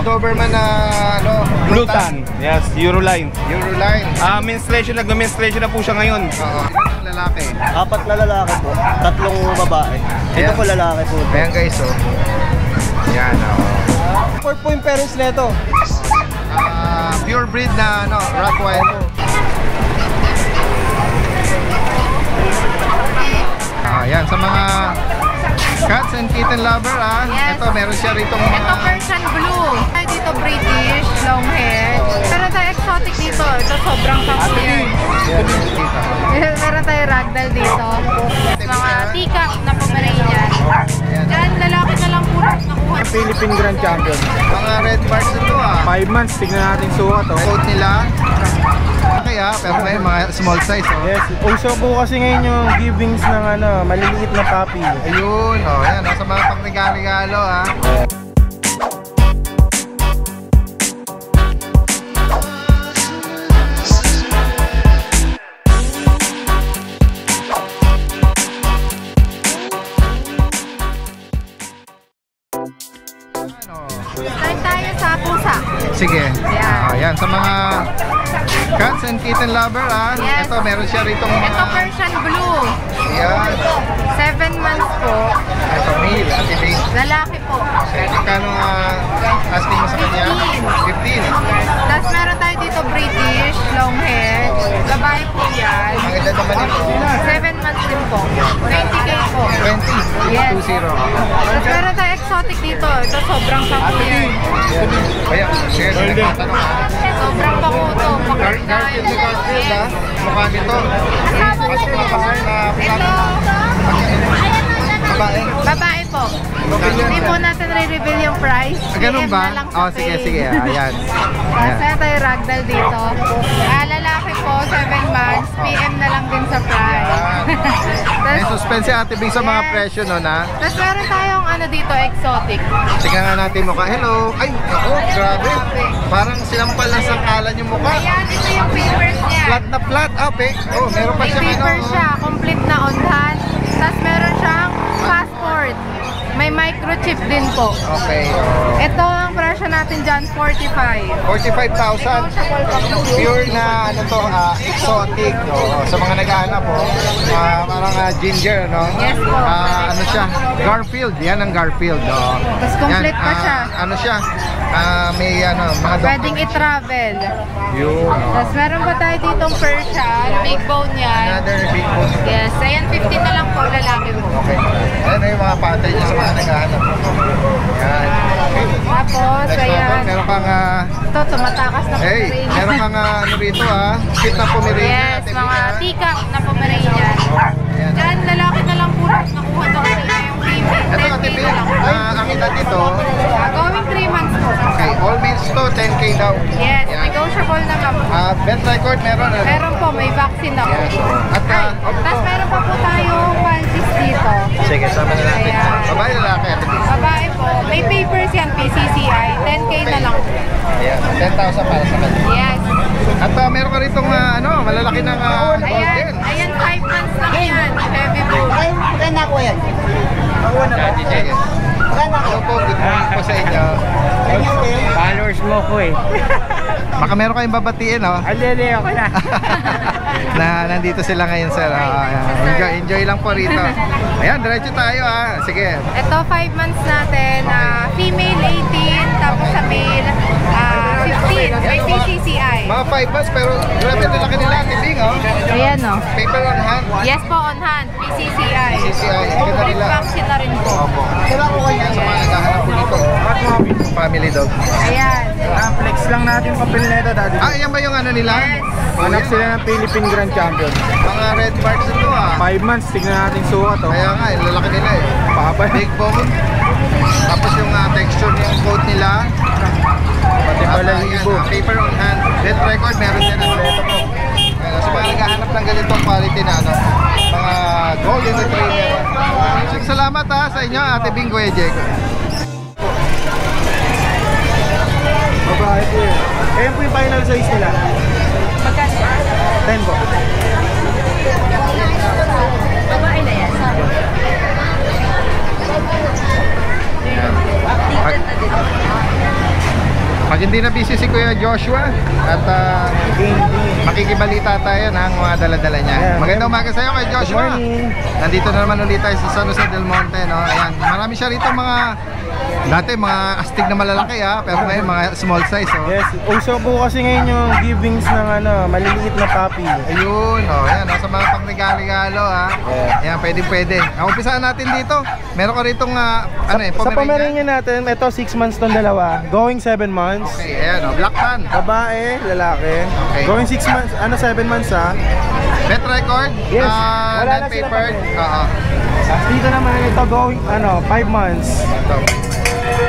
Doberman na ano, Blue Tan. Yes, Euroline. Euroline. Menstruation, nag-menstruation na po siya ngayon. Oo. Ilan lalaki? 4 na lalaki po, 3 babae. Ito Ayan. po lalaki po. Ayan guys, oh. Yan, oh. Port po yung parents nito. Pure breed na ano, Rottweiler. Yan, sa mga cats and kitten lover, Yes. ito meron siya rito mga... Ito Persian Blue. Dito British, long hair. Meron tayo exotic dito. Ito sobrang sampo yan. Meron tayo ragdoll dito. Mga teacup na Pomeranian. Diyan, lalaki na lang puro nakuha. Philippine Grand Champion. Mga red bars ito 5 months, tignan natin sukat oh. Coat nila. Okay pero may mga small size oh. Yes, uso po kasi ngayon yung givings ng ano, maliliit na puppy. Ayun, oh, yan, sa mga pang-regalo Start tayo sa pusa. Sige. Yan. Yan, sa mga cats and kitten lover, Yes. ito meron siya rito mga... Ito Persian Blue. Yan. 7 months po. Ito male, ate Bing. Lalaki po. Kano asking mo sa kanya? 15. Tapos meron tayo dito British, long hair. Babae po yan. Ang edad naman nito? 7 months din po. 20K po. 20. Yes. 20. Tapos meron tayo exotic dito. Ito sobrang sampo yan. Kaya, share na nagtatanong Sobrang pakuto. Garfield ni Garfield mukha nito. Kasama ko po. Ito. Babae. Babae po. Hindi po natin re-reveal yung price. Ganun ba? PM na lang sa Sige, page. sige. Ayan. Tapos meron tayo ragdoll dito. Lalaki po, 7 months. PM na lang din sa price. May suspense si Ate Bing sa mga presyo no na. Tapos meron tayong ano dito, exotic. Tingnan nga natin mukha. Hello. Ay, grabe. Parang sinampal ng sangkalan yung mukha. Ayan, ito yung papers niya. Flat na flat. Meron pa May siyang paper siya, complete na on hand. Tapos meron siyang passport. May microchip din po. Okay. Ito ang presyo natin dyan, 45. 45,000. Pure na ano to, exotic. Sa mga naghahanap parang ginger, no? Yes po. Ano siya? Garfield. Yan ang Garfield. Tapos complete pa siya. Ano siya? May mga Pwedeng i-travel. Yun. Tapos meron pa tayo ditong Persian, big bone yan. Another big boss. Yes, ayan 15 na lang po, lalaki mo. Okay. Ayan na yung mga patay niya sa mga naghahanap. Yan. Tapos, ayan. Meron kang Ito, tumatakas na Pomeranian. meron kang ano rito cute na Pomeranian. Yes, mga teacup na Pomeranian. Ayan. Diyan, lalaki na lang puro. Nakuha na kasi na yung female. Ito 10K Ate Bing, na lang. ang edad dito. Going 3 months po. Okay, all means to 10K daw. Yes, Yan. negotiable naman po. Bet record meron. Meron po, may vaccine ako. Yes. At Tapos meron pa po tayong panties dito. sige, sama na natin. Ayan. Babae lalaki Ate Bing. Babae po. May papers yan, PCCI. 10K na lang. Ayan, 10,000 para sa kanya. Yes. At meron ka rito malalaki ng golden. Ayan, 5 months lang yan. Heavy bull. Maganda ko yan. Sige. Hello po, good morning po sa inyo. Followers mo ko eh. Baka meron kayong babatiin, Alili ako na. Nandito sila ngayon, sir. Enjoy lang po rito. Ayan, diretso tayo, Sige. Ito, 5 months natin. Female 18, tapos sa male 15. May PCCI. Mga 5 months, pero grabe, ito laki nila, Ate Bing, Ayan o. Paper on hand. Yes po, on hand. PCCI. PCCI, ganda Complete nila. vaccine na rin po. Opo. Ayan, sa mga naghahanap po dito. Family dog. Ayan. Flex lang natin papel nito dati. Ayan ba yung ano nila? Yes. Anak sila ng Philippine Grand Champion. Mga red bars ito, 5 months, tignan natin sukat oh. Kaya nga, lalaki nila Papa. Big bone. Tapos yung texture ng coat nila. Pati pala yung ibo. Paper on hand. Red record, meron din. Ito po. Sa mga naghahanap ng ganitong quality na mga golden retriever. Salamat sa inyo, Ate Bing, Kuya Diego. Babae po yun. Ayan po yung final size nila. Magkano? 10 po. Babae na yan. Pag hindi na busy si Kuya Joshua at makikibalita tayo ng mga dala-dala niya. Yeah, Magandang umaga sa iyo, Kuya Joshua. Good morning. Nandito na naman ulit tayo sa San Jose del Monte, no? Ayan, marami siya rito mga dati mga astig na malalaki pero ngayon mga small size, oh. Yes, uso po kasi ngayon yung givings ng maliliit na puppy. Ayun, ayan, sa mga pang-regalo, Ayan, pwede. Umpisahan natin dito. Meron ka ritong Sa Pomeranian natin, ito 6 months tong dalawa, going 7 months. Okay, ayan, Black Tan. Babae, lalaki. Okay. Going 6 months, 7 months Vet record? Yes, wala lang sila non-papered? papel. Oo. Dito naman ito going 5 months.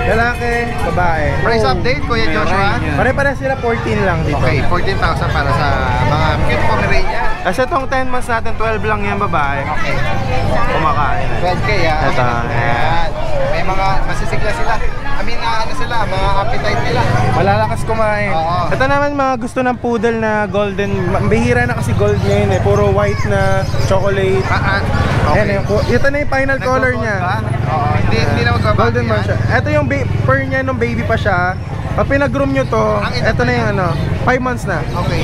Lalaki, babae. Price update, Kuya Joshua? Pare-pare sila 14 lang dito. Okay, 14,000 para sa mga cute Pomeranian. Kasi itong 10 months natin, 12 lang yan babae. Okay. Kumakain. 12K, Ito, Ayan. May mga masisigla sila. Sila, mga appetite nila. Malalakas kumain. Oo. Ito naman mga gusto ng poodle na golden. Bihira na kasi gold ngayon puro white na chocolate. Okay. Ayan, ito na yung final color niya. Oo, hindi na magbabago Golden man siya. Ito yung fur niya nung baby pa siya. Pag pinag-groom nyo to, ito na yung 5 months na. Okay.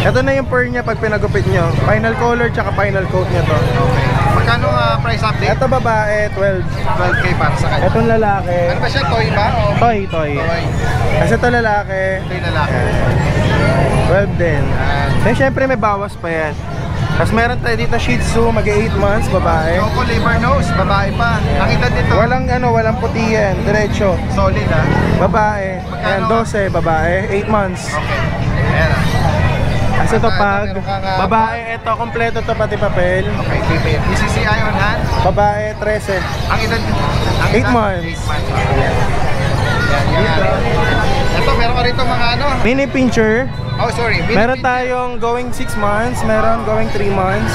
Ito na yung fur niya pag pinagupit nyo. Final color tsaka final coat niya to. Okay. Magkano price update? Ito babae, 12. 12K para sa kanya. Itong lalaki, Ano ba siya? Toy ba? O toy. toy? Kasi ito lalaki, Ito yung lalaki. 12 din. Ayan. Then syempre may bawas pa yan. Tapos meron tayo dito Shih Tzu, mag-8 months, babae. Choco liver nose, babae pa. Ang edad nito, Walang puti yan, diretso. solid Babae, ayan, 12, babae, 8 months. Okay. Ayan Kasi ito Ito, pag, meron kang, babae, ito, kompleto to pati papel. Okay, keep it. BCCI on hand. Babae, 13. Ang edad, 8 months. 8 months. Yan. Ito, meron ka rito mga Mini pincher, Oh, sorry. meron tayong going 6 months, meron going 3 months.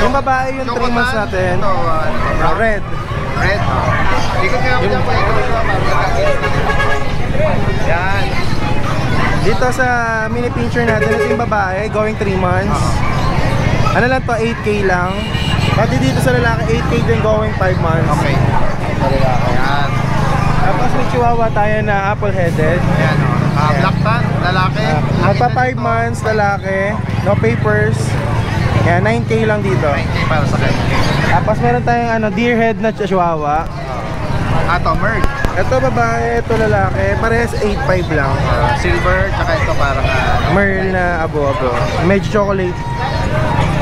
Yung babae yung 3 months natin, Ito, red. red. Ikot nga ako dyan po. Ikot nga Yan. Dito sa mini pincher natin, ito yung babae, going 3 months. Ano lang to, 8K lang. Pati dito sa lalaki, 8K din going 5 months. Okay. Yan. Tapos may chihuahua tayo na apple-headed. Ayan, Black Tan, lalaki. Magpa 5 months, lalaki, no papers. Yan, 9K lang dito. 9K para sa kanya. Tapos meron tayong deer head na chihuahua. Ito, Merl. Ito babae, ito lalaki, parehas 8.5 lang. Silver, tsaka ito parang Merl na abo-abo. Medyo chocolate.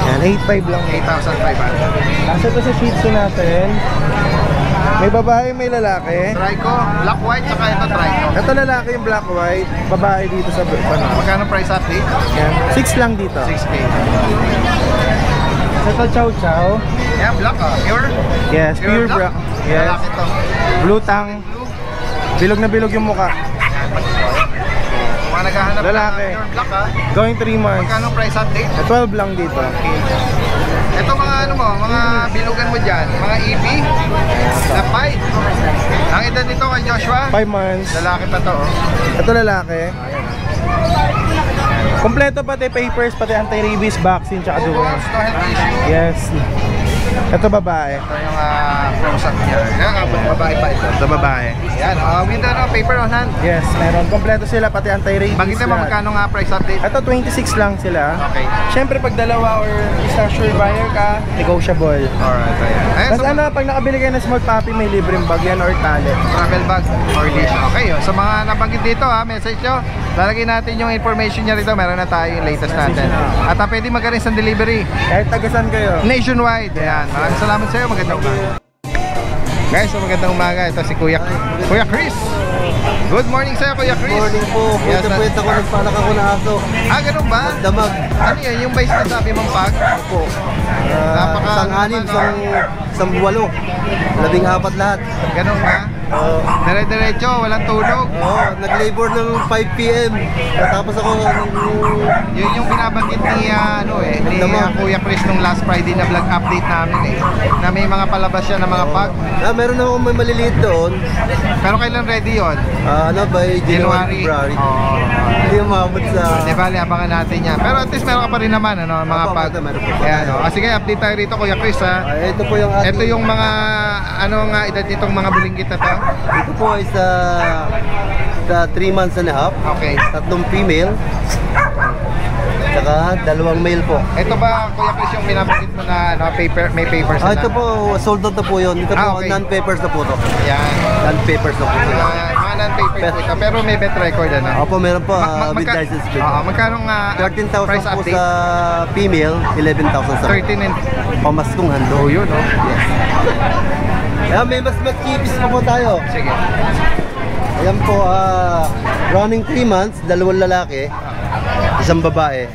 Yan, 8.5 lang. 8,500. Kasi ito sa Shih Tzu natin. May babae, may lalaki. Trico, black white, tsaka ito Trico. Ito lalaki yung black white, babae dito sa Magkano price update? Yan, 6 lang dito. 6K. Ito chow chow. Yan, black pure? Yes, pure black. Yes. Lalaki to. Blue tang. Bilog na bilog yung muka. Mga naghahanap Lalaki. ng pure black Going 3 months. Magkano price update? 12 lang dito. Ito mga mga bilugan mo dyan, mga EB na fight. Ang edad nito kay Joshua, 5 months. lalaki pa to. Ito lalaki. Kompleto pati papers, pati anti-rabies vaccine, tsaka Ubos, duwan. no health issue. Yes. Ito babae. Ito yung frozen niya. Yan, babae pa ito. Ito babae. Yan, with paper on hand. Yes, meron. Kompleto sila, pati anti-rabies. Bakit mo lahat. magkano nga price update? Ito 26 lang sila. Okay. Siyempre pag dalawa or isa sure buyer ka, negotiable. Alright, ayan. Ayan, Tapos so, pag nakabili kayo ng small puppy, may libreng bag yan or talent. travel bag or dish. Okay, sa mga nabanggit dito message nyo. Lalagay natin yung information niya rito. Meron na tayo yung latest natin. At pwede magaling sa delivery. Kahit tagasan kayo. Nationwide. Ayan. Maraming salamat sa iyo. Magandang umaga. Guys, magandang umaga. Ito si Kuya Chris. Good morning sa iyo, Kuya Chris. Morning po. Yes, Puwet ako, nagpalak ako na aso. ganun ba? Damag. Ano yun? Yung base na sabi mong pag? Po. Napaka- Isang anim, isang walo. 14 lahat. Ganun ba? Dire-diretso, walang tulog. Nag-labor ng 5 PM. Tapos ako Yun yung binabanggit ni ni Kuya Chris nung last Friday na vlog update namin na may mga palabas siya ng mga pag. meron ako may maliliit doon. Pero kailan ready yon? By January. January, February. Hindi umabot sa... Di bali, abangan natin yan. Pero at least meron ka pa rin naman, mga Opo, pag. meron po. Ayan, sige, update tayo rito, Kuya Chris, Ito po yung ating... Ito yung mga, edad nitong mga bulinggit na to? Ito po ay sa 3 months and a half. Okay. 3 female. Tsaka 2 male po. Ito ba, Kuya Chris, yung binabanggit mo na ano, may papers na? Ito po, sold out na po yun. Ito po, okay. non-papers na po to. Yan. Non-papers na po sila. Mga non-papers po ito, pero may bet record ano? Opo, meron po with license plate. Magkano nga 13,000 price po update? sa female, 11,000 sa 13 and... pamaskong hando. Oh, yun, oh. Yes. Ayan, may mas kipis pa po tayo. Sige. Ayan po, running 3 months, 2 lalaki, 1 babae.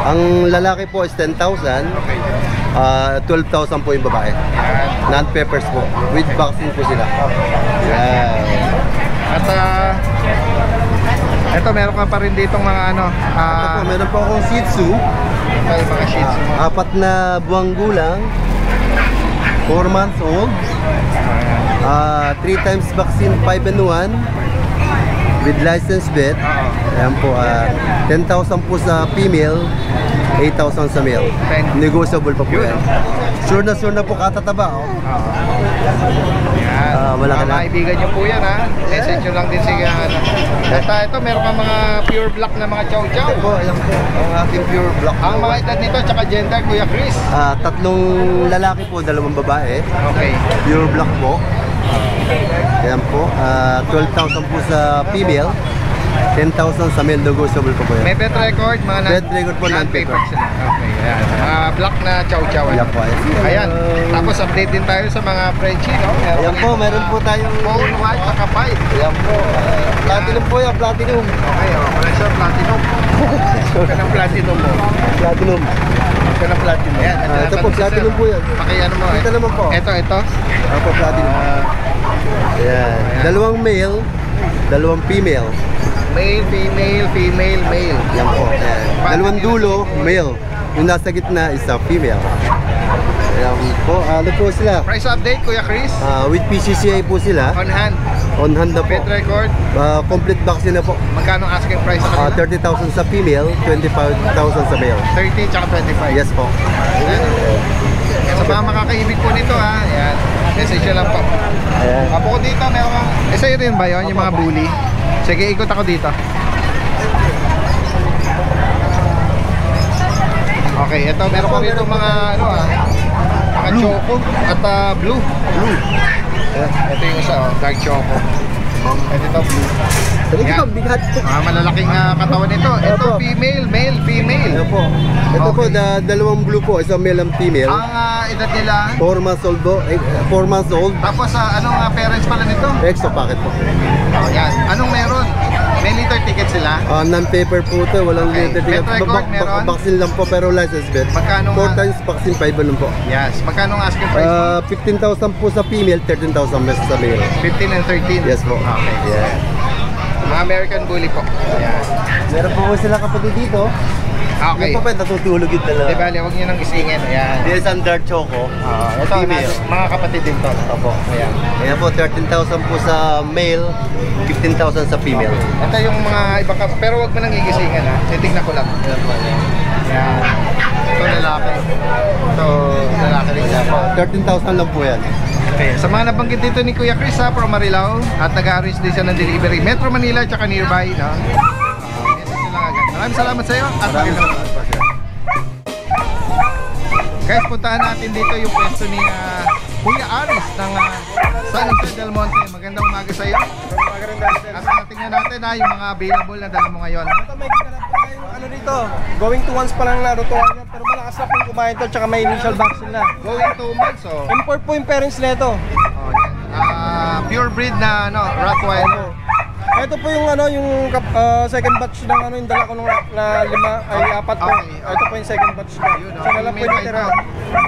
Ang lalaki po is 10,000, 12,000 po yung babae. Non-papers po, with vaccine po sila. Ayan. At ito, meron ka pa rin ditong mga ano, Ito po, meron po akong Shih Tzu, may mga sheets mo. 4 na buwang gulang, 4 months old, 3 times vaccine, 5 and 1, with license vet. Ayan po, 10,000 po sa female, 8,000 sa male. Negotiable pa po yan. Sure na po katataba. Oh. Yan. Malaki na. Mga kaibigan nyo po yan, ha? Message nyo lang din sige. Ano. At ito, meron ka mga pure black na mga chow-chow. Ito po, ayan po, ang ating pure black. Ang mga edad nito, tsaka gender, Kuya Chris. 3 lalaki po, 2 babae. Okay. Pure black po. Ayan po, 12,000 po sa female, 10,000 sa male, negotiable po po yan. May bet record, mga Bet record po, non-paper non-paper. sila. Okay, ayan. Mga black na chow-chow. Ayan po, ayan. Ayan. Tapos update din tayo sa mga Frenchie, no? Ayan po, meron po tayong Bone white, saka white. Ayan po, platinum po yan, platinum. Okay, wala siya platinum. Huwag ng platinum mo. Platinum. Huwag ng platinum. Ayan, Ito po, platinum po yan. Pakiano mo. Ito naman po. Ito. Ito po, platinum. Ayan, 2 male, 2 female. Male, female, female, male. Yan po. Ayan. 2 dulo, male. Yung nasa gitna is a female. Ayan po. Ano po sila? Price update, Kuya Chris. With PCCI po sila. On hand. On hand na po. Bet record. Complete vaccine na po. Magkano asking price sa kanila? 30,000 sa female, 25,000 sa male. 30 tsaka 25. Yes po. Ayan. Sa mga makakaibig po nito, ha. Ayan. Message nyo lang po. Ayan. Apo ko dito, meron kang... sa'yo rin ba yun, yung mga bully? Sige, ikot ako dito. Okay, ito, meron ko dito mga, ano mga choco at blue. Ito yung isa, dark choco. Ito, blue. Ito, bigat. Malalaking katawan nito. Ito, Opo. female, male, female. Ito po. Ito po, Okay. dalawang blue po, isang male and female. Ang edad nila, 4 months old po, 4 months old. tapos anong parents pala nito? Extra packet po. Yan. Anong meron? May litter ticket sila? Non-paper po ito, walang Okay. litter ticket. Bet record meron? Vaccine lang po, pero license bet. Magkano 4 nga? times vaccine, 5 lang po. Yes. Magkano ang asking price? 15,000 po sa female, 13,000 pesos sa male. 15 and 13. Yes po. Okay. Yeah. Mga American Bully po. Yan. Meron po sila kapatid dito. Okay. Yung pa natutulog yun Di talaga. bali, huwag nyo nang isingin. Ayan. There's ang dark choco. Ito, female. mga kapatid din to. Opo. Ayan. Ayan po, 13,000 po sa male, 15,000 sa female. Ito yung mga ibang pero huwag mo nang gigisingin, ha. Titignan ko lang. Ayan. Ito lalaki. Ito lalaki rin siya po. 13,000 lang po yan. Okay. Sa mga nabanggit dito ni Kuya Chris, ha, from Marilao, at nag-arrange din siya ng delivery. Metro Manila, tsaka nearby, no? Message nyo lang agad. Maraming salamat sa iyo at Maraming magandang salamat po, sir. guys, puntahan natin dito yung pwesto ni Kuya Aris ng San Jose del Monte. Magandang umaga sa iyo. At tingnan natin yung mga available na dala mo ngayon. Ito may kinarap pa tayong ano dito. Going to once pa lang narutuan yan. Pero malakas na pong kumain to. Tsaka may initial vaccine na. Going 2 months, oh. Import po yung parents nito. Yan. Pure breed na Rottweiler. Ito po yung ano yung second batch ng ano yung dala ko nung na 4 po. Okay. Ito po yung second batch na. Yun, So na lang po yung natira.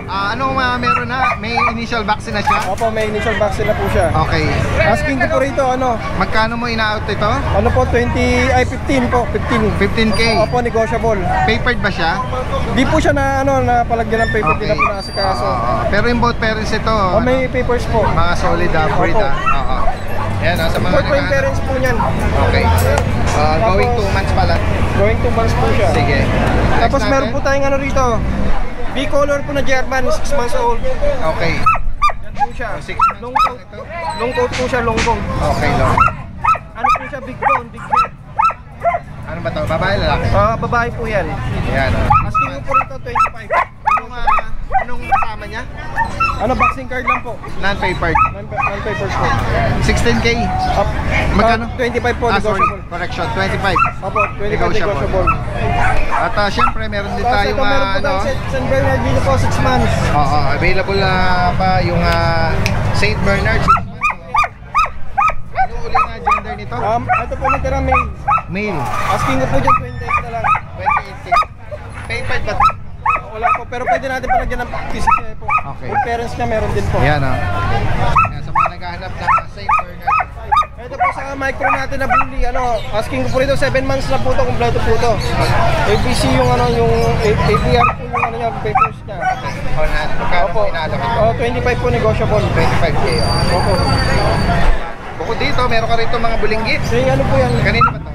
Anong meron na? May initial vaccine na siya? Opo, may initial vaccine na po siya. Okay. Asking ko po rito ano, Magkano mo ina-out ito? ano po 15 po, 15. 15K. Opo, negotiable. Papered ba siya? Di po siya na ano na palagyan ng paper, di na po nakasikaso. Pero yung both parents ito, O may papers po. mga solid breed, Opo. Oo. Yan, sa mga Import po yung parents po niyan. Okay. Going 2 months pala. Going to months po siya. Sige. Tapos Next meron natin. po tayong ano rito. B-color po na German, 6 months old. Okay. Yan po siya. 6 months Long pa coat. ito. Long coat po siya, long coat. Okay, long. Ano po siya? siya, big bone, big head. Ano ba to? Babae, lalaki? Babae po yan. Yan. Asking ko po rito 25. Anong kasama niya? Ano, boxing card lang po. Non-papered. Non-papers po. 16K. Up. Magkano? 25 po, Sorry. negotiable. Correction, 25. Opo, 25 negotiable. At syempre, meron din Tapos tayong ito, meron po ano. tayong St. Bernard dito po, 6 months. Oo, available na pa yung St. Bernard. Ano uli na gender nito? Ito po natira male. Male. Asking ko po dyan 28 na lang. 28K. Papered ba ito? Wala po, pero pwede natin palagyan ng PCCI po. Okay. Yung parents niya meron din po. Ayan o. Ayan, sa mga naghahanap ng St. Bernard. Ito po sa micro natin na bully, asking ko po rito 7 months na po ito, kompleto po ito. ABC yung yung APR po yung papers niya. On hand. Magkano Opo. po inaalok ito? 25 po negotiable. 25K. Opo. Bukod dito, meron ka rito mga bulinggit. So yung ano po yan? Kanina ba ito?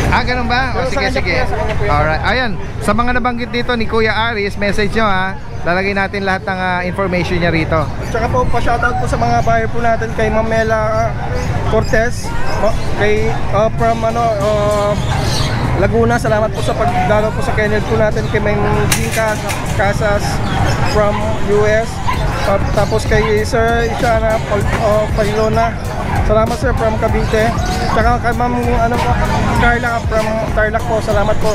Ganun ba? O, sige, sige. Alright. Ayan, sa mga nabanggit dito ni Kuya Aris, message nyo ha. Lalagay natin lahat ng information niya rito. Tsaka po, pa-shoutout po sa mga buyer po natin kay Mamela Cortez, kay from Laguna. Salamat po sa pagdalaw po sa kennel po natin kay Ma'am Jinka Casas from US. Tapos kay Sir Ishana Pailona. Salamat sir from Cavite. Tsaka kay Ma'am Carla from Tarlac po. Salamat po.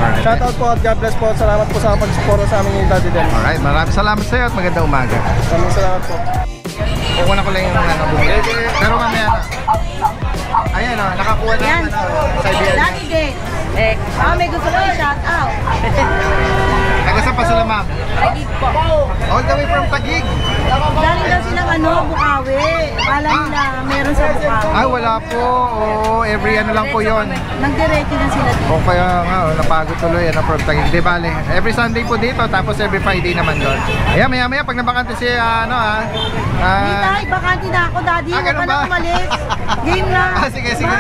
Alright. Shoutout po at God bless po. Salamat po sa pag-suporta sa amin ni Daddy Den. Alright, maraming salamat sa iyo at magandang umaga. Maraming salamat po. Kukuha ko lang yung bumili. Pero mamaya na. Ayan o, nakakuha na Yan. Siberian. Daddy din. May gusto ko i-shout out. Taga saan pa sila ma'am? Tagig po. All the way from Taguig. Galing daw silang Bukawi. Kala nila meron sa Bukawi. Ah, wala po. Oo, every ano lang po yon. Nagdiretso na sila dito. O kaya nga, napagod tuloy from Taguig. Di bale, every Sunday po dito, tapos every Friday naman doon. Ayan, maya pag nabakante si Hindi tayo, bakante na ako, Daddy. Huwag ganun ka na ba? umalis. Game na. Sige. Na,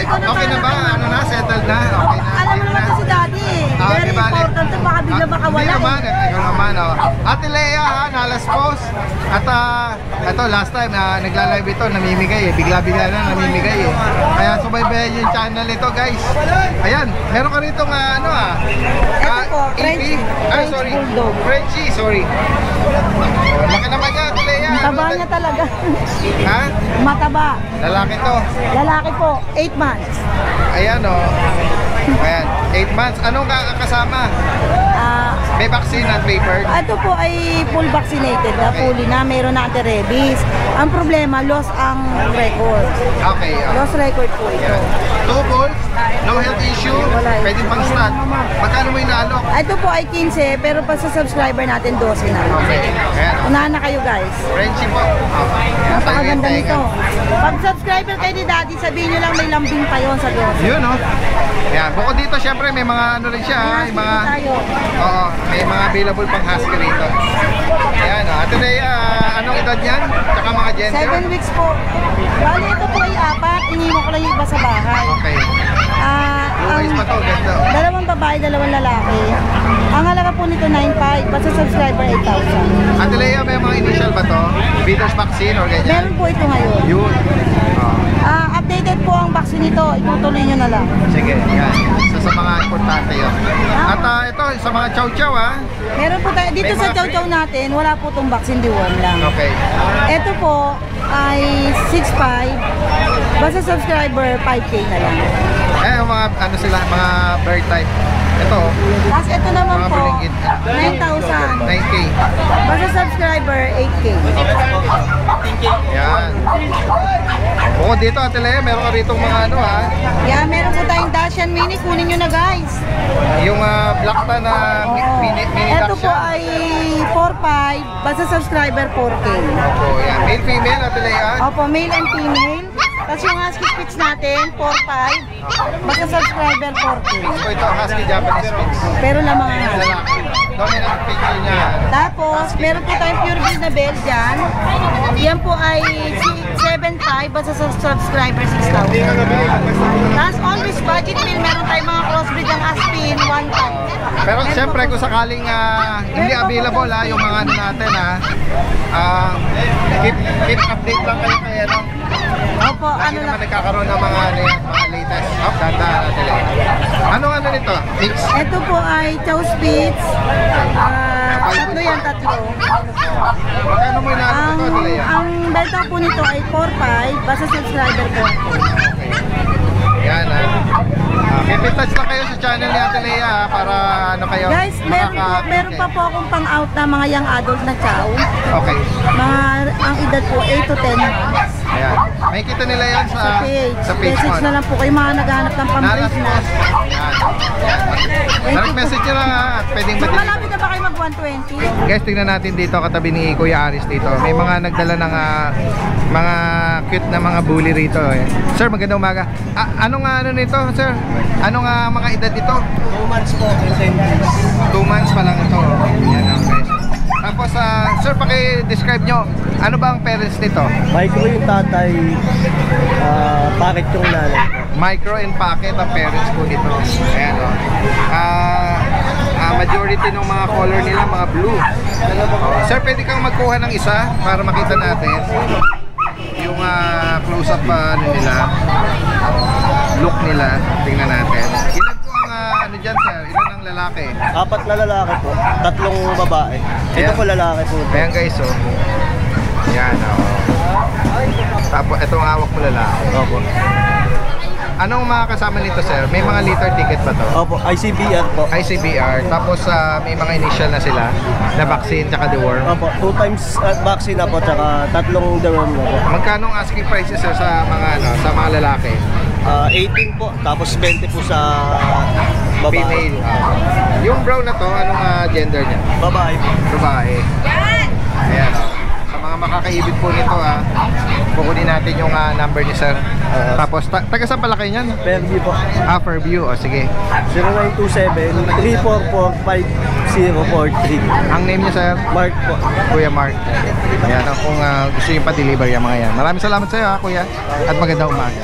Okay na ba? Ano na? Settled na? Okay na? Alam mo naman to si Daddy. Very di bale. important to. Baka bigla makawala. Hindi naman, ikaw naman. Ate Lea, Nalas Post. At ito, last time, nagla-live ito, namimigay eh. Bigla-bigla na namimigay eh. Kaya subaybayan yung channel ito, guys. Ayan, meron ka rito Ito po, Frenchie. Ay, sorry. Bulldog. Frenchie, sorry. Laki naman niya, Ate Lea. Mataba niya talaga. Ha? Mataba. Lalaki to. Lalaki po, 8 months. Ayan, Ayan, 8 months. Anong kasama? May vaccine at paper? Ito po ay full vaccinated na, fully na, mayroon na anti-rabies. Ang problema, lost ang record. Okay. Lost record po ito. Yan. 2 balls, no health issue, Wala. pwede pang stat. Magkano mo inaalok? Ito po ay 15, pero pa sa subscriber natin 12 na. Okay. Ayan. Unahan na kayo guys. Frenchie po. Okay. Napakaganda nito. Pag subscriber kayo ni Daddy, sabihin nyo lang may lambing pa yon sa 12. Yun, Ayan. Bukod dito, syempre, may mga ano rin siya. May Yung mga, tayo. oo, may mga available pang husky rito. Ayan, Ate Lea, anong edad niyan? Tsaka mga gender? 7 weeks po. Bali, ito po ay 4. Iniwan ko lang yung iba sa bahay. Okay. Guys pa to, ganda. Dalawang babae, dalawang lalaki. Ang halaga po nito 9.5, pa sa subscriber 8,000. Ate Lea, may mga initial ba to? Feeders vaccine or ganyan? Meron po ito ngayon. Yun. Updated po ang vaccine nito, itutuloy nyo na lang. Sige, yan. Sa mga importante yun. At ito, sa mga chow-chow Meron po tayo, dito May sa mga chow-chow natin, wala po itong vaccine, deworm lang. Okay. Ito po ay 6.5, basta subscriber 5K na lang. Mga ano sila, mga bird type. Ito, Tapos ito naman mga po, bulinggit. 9,000, 9K. basta subscriber 8K. Yan. Bukod dito, Ate Lea, meron ka rito mga ano Yan, meron po tayong Dashan Mini, kunin nyo na guys. yung black ta na mini Ito po Dachshund. ay 4.5, basta subscriber 4K. Opo, yan. Male, female, Ate Lea. Opo, male and female. Tapos yung husky spitz natin, 4.5, basta subscriber 4K. Opo, ito, husky Japanese Spitz. Pero lamang nga. Lalaki. Dominant picture niya. Tapos, meron po tayong pure breed na Belgian. Yan po ay 7.5 basta sa subscriber 6,000. Tapos, always budget meal, meron tayong mga crossbreed ng Aspin, 1.5. Pero siyempre kung sakaling hindi available yung mga ano natin keep update lang kayo kaya no. Opo, Lagi ano naman lang. nagkakaroon ng mga mga latest. Data Anong ano nito? Mix? Ito po ay Chow Spitz. Tatlo yan, tatlo. Magkano mo inaano Ang, ito, Atilea? ang benta po nito ay 4.5 basta subscriber ko. Yan keep in touch lang kayo sa channel ni Atilea para ano kayo. Guys, meron pa po akong pang-out na mga young adult na chow. Okay. Ang edad po 8 to 10 months. Ayan. May kita nila yan Sa page. sa page mo. Message na lang po kayo mga naghahanap ng pang-breed na. Direct message nyo lang at pwedeng So, madali. malapit na ba kayo mag 120? Guys, tingnan natin dito katabi ni Kuya Aris dito. May mga nagdala ng mga cute na mga bully rito eh. Sir, magandang umaga. Anong ano nito, sir? Anong mga edad ito? 2 months po and 10 days. 2 months pa lang ito. Yan okay. Tapos, sir, paki-describe nyo, ano ba ang parents nito? Micro yung tatay, packet yung nanay. Micro and pocket ang parents ko dito. Ayan o. Majority ng mga color nila, mga blue. Sir, pwede kang magkuha ng isa para makita natin yung close-up nila, look nila. Tingnan natin. Ilan po ang ano dyan, sir? Ilan ang lalaki? 4 na lalaki po, 3 babae. Ito Ayan. po lalaki po. Ayan guys, oh. Yan, oh. Tapos, ito ang hawak mo lalaki. Opo. Anong mga kasama nito, sir? May mga liter ticket ba to? Opo, ICBR po. ICBR, tapos may mga initial na sila na vaccine tsaka deworm. Opo, 2 times vaccine na po, tsaka 3 deworm na po. Magkano ang asking prices, sir, sa mga lalaki? 18 po, tapos 20 po sa babae. Female. Yung brown na to, anong gender niya? Babae po. Babae. Ayan. Sa mga makakaibig po nito, kukunin natin yung number ni sir. Tapos, taga saan pala kayo niyan? Fairview po. Fairview. O, sige. 0927-344-5043. Ang name niya, sir? Mark po. Kuya Mark. Ayan, kung gusto yung pa-deliver yung mga yan. Maraming salamat sa iyo, kuya. At magandang umaga.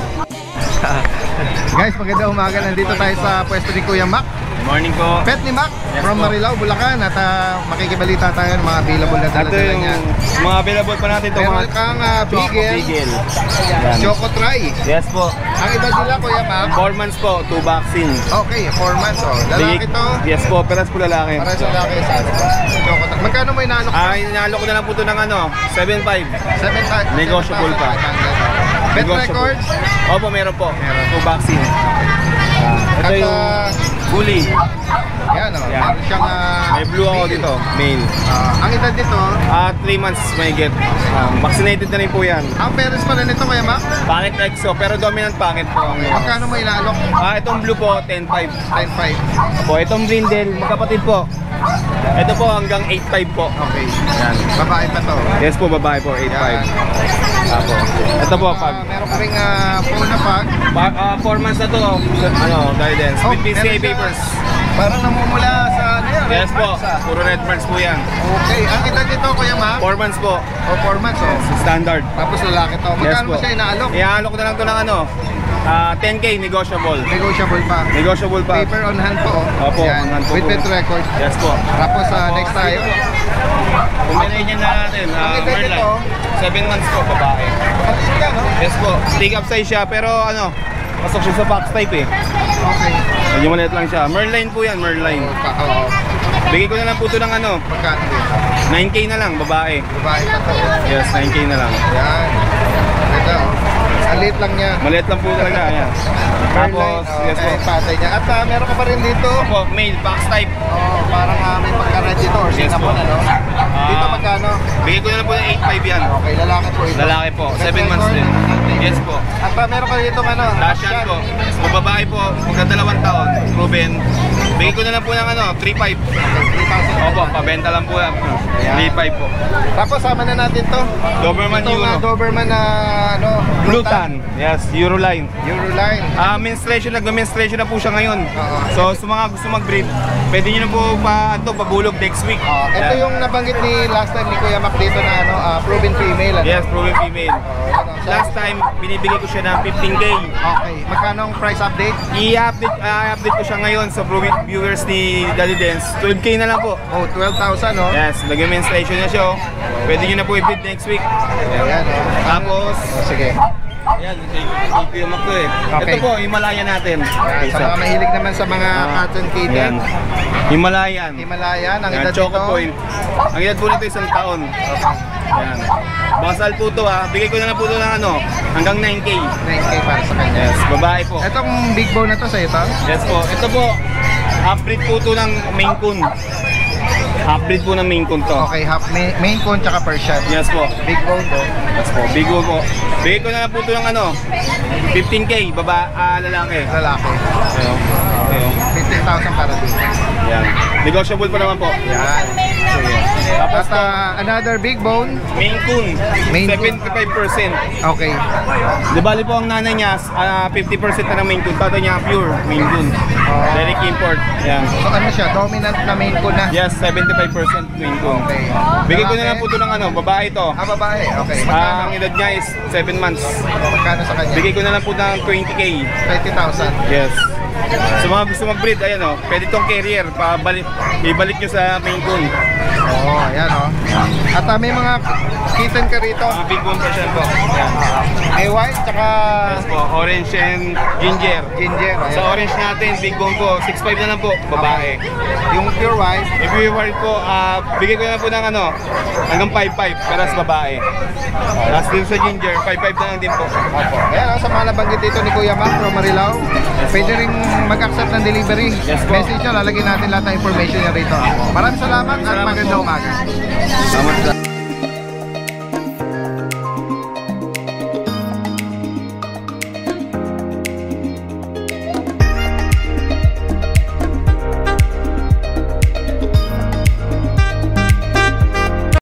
Guys, magandang umaga. Nandito tayo sa pwesto ni Kuya Mac. Morning po. Pet ni Mac from Marilao, Bulacan. At makikibalita tayo ng mga available na Ito dala-dala yung niya. mga available pa natin ito. Meron Mga kang Bigel, Bigel. Yan. Choco Try. Yes po. Ang edad nila, Kuya Mac? 4 months po, 2 vaccine. Okay, 4 months. Oh. Lalaki to. Yes po, peras po lalaki. Para sa lalaki sa Choco Try. Magkano mo inalok? Inalo ko na lang po ito ng 7.5. 7,000. Negotiable pa. Pet Negotiable. records? Opo, meron po. 2 vaccine. Ito At yung bully. yan o, Yan. meron siyang May blue ako Bigel. dito, male. Ang edad nito, 3 months may get. Vaccinated na rin po yan. ang parents pa rin nito, Kuya Mac? Packet EXO, pero dominant packet po ang Magkano mo inaalok? itong blue po, 10.5. 10,500. Po, itong brindle, magkapatid po. Ito po hanggang 8.5 po. Okay. Yan. Babae pa to. Yes po, babae po, 8.5. Apo. Ito po, pag Meron ka ring phone na pag. 4 months na to, guidance. With PCA meron siya. papers. Parang namumula sa ano yan? Yes red po, marks, puro red marks po yan. Okay. Ang edad nito, Kuya Mac? 4 months po, O 4 months, oh. standard. Tapos lalaki to. Yes Magkano po. mo siya inaalok? Iaalok ko na lang to ng 10K, negotiable. Negotiable pa. Negotiable pa. Paper on hand po. Oh. Opo, Yan. on hand po With po. pet record. Yes po. Tapos next tayo. Combination na natin, Ang edad Merlin. nito? 7 months po, babae. Yan, no? Yes po, take up size siya, pero pasok siya sa box type eh. Okay. Medyo maliit lang siya. Merline po yan, Merline. Oo. Bigay ko na lang po ito ng Magkano din? 9K na lang, babae. Babae pa to. Yes, 9K na lang. Yan. Ito. Ang liit lang niya. Maliit lang po talaga, ayan. Tapos, yes po. Patay niya. At meron ka pa rin dito. Po, male, box type. Parang may pagka-red dito or Yes cinnamon, po. ano? Dito magkano? Bigay ko na lang po ng 8.5 yan. Okay, lalaki po ito. Lalaki po, Red 7 months record. din. Yes po. At meron ka dito ano? Dashan po. Kung babae po, magka 2 taon, proven. Bigay ko na lang po ng ano, 3.5. 3,000. Opo, pabenta lang po yan. 3.5 po. Tapos sama na natin to. Doberman Ito nga Euro. Doberman na ano, Blue Tan. Yes, Euroline. Euroline. Menstruation, nagme-menstruation na po siya ngayon. Oo. So, sa mga gusto mag-breed, pwede nyo na po pabulog next week. Ito yung nabanggit ni last time ni Kuya Mac dito na ano, proven female. Ano? Yes, proven female. So, Last time, binibigay ko siya ng 15K. okay. Magkano ang price update? I-update ko siya ngayon sa viewers ni Daddy Dance. 12K na lang po. Oh, 12,000 no? Yes, nag-menstruation na siya. Pwede nyo na po i-breed next week. Ayan, oh. Tapos, Sige. ayan, i-film ko eh. Okay. Ito po, Himalayan natin. Ayan, sa mga mahilig naman sa mga cats and kitten. Ayan. Himalayan. Himalayan, ang Ayan, edad Choco nito. Point. Ang edad po nito 1 taon. Ayan. Basal po to ha. Bigay ko na lang po to ng ano, hanggang 9K. 9K para sa kanya. Yes, babae po. Itong big bone na to sa ito? Yes po. Ito po, half-breed po to ng Maine Coon. Half-breed po ng Maine Coon to. Okay, Maine Coon tsaka Persian. Yes po. Big bone to. Yes po. Big one po. Bigay ko na lang po to ng ano, 15K, lalaki. Lalaki. Ayo. Ayo. 15,000 para dito. Yan. Negotiable pa naman po. Yan. Sige. Tapos At another big bone. Maine Coon, Maine Coon. 75%. Okay. Di bali po ang nanay niya, 50% na ng Maine Coon. Tatay niya pure Maine Coon. Direct import. Yan. So ano siya? Dominant na Maine Coon na? Yes, 75% Maine Coon. Okay. Bigay ko na Lalaki? lang po ito ng ano, babae ito. Babae. Okay. Ang edad niya is 7 months. Magkano sa kanya? Bigay ko na lang po ng 20K. 20,000. Yes. Sa mga gusto mag-breed, ayan o, pwede itong carrier, ibalik nyo sa Maine Coon. Oo, ayan o. At may mga kitten ka rito. Mga big bone version po. Ayan. May white, tsaka Yes po, orange and ginger. ginger. Ayan. Sa orange natin, big bone po, 6'5 na lang po, babae. Yung pure white, If you want po, bigay ko na lang po ng ano, hanggang 5'5 para sa babae. Tapos din sa ginger, 5'5 na lang din po. ayan o, sa mga nabanggit dito ni Kuya Mac from Marilao. Pwede rin mag-accept ng delivery. Yes po. Message nyo, lalagyan natin lahat ng information niya rito. Maraming salamat at magandang umaga. Salamat.